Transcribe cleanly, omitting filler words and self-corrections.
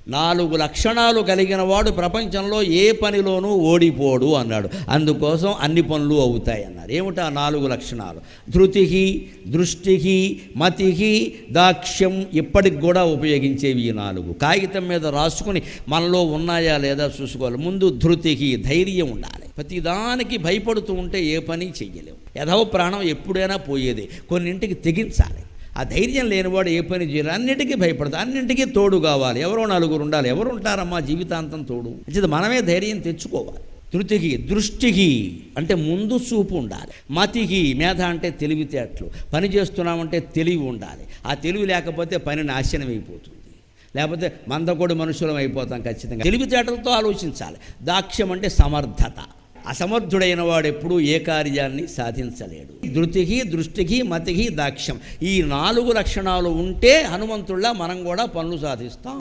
4 లక్షణాలు కలిగిన వాడు ప్రపంచంలో ఏ పనిలోనూ ఓడిపోడు అన్నాడు. అందుకోసం అన్ని పనులు అవుతాయి అన్నారు. ఏమిటా 4 లక్షణాలు? ధృతికి, దృష్టికి, మతికి, దాక్ష్యం. ఇప్పటికి కూడా ఉపయోగించేవి ఈ 4. కాగితం మీద రాసుకుని మనలో ఉన్నాయా లేదా చూసుకోవాలి. ముందు ధృతికి, ధైర్యం ఉండాలి. ప్రతిదానికి భయపడుతూ ఉంటే ఏ పని చెయ్యలేవు. యథవ ప్రాణం ఎప్పుడైనా పోయేది. కొన్నింటికి తెగించాలి. ఆ ధైర్యం లేనివాడు ఏ పని చేయరు. అన్నింటికీ భయపడతాడు. అన్నింటికీ తోడు కావాలి. ఎవరో 4 ఉండాలి. ఎవరు ఉంటారమ్మా జీవితాంతం తోడు? అంటే మనమే ధైర్యం తెచ్చుకోవాలి. ధృతికి, దృష్టికి అంటే ముందు చూపు ఉండాలి. మతికి, మేధ అంటే తెలివితేటలు. పని చేస్తున్నామంటే తెలివి ఉండాలి. ఆ తెలివి లేకపోతే పని నాశనం అయిపోతుంది. లేకపోతే మందకొడి మనుషులం అయిపోతాం ఖచ్చితంగా. తెలివితేటలతో ఆలోచించాలి. దాక్ష్యం అంటే సమర్థత. అసమర్థుడైన వాడు ఎప్పుడూ ఏ కార్యాన్ని సాధించలేడు. ధృతికి, దృష్టికి, మతికి, దాక్ష్యం ఈ 4 లక్షణాలు ఉంటే హనుమంతుల్లా మనం కూడా పనులు సాధిస్తాం.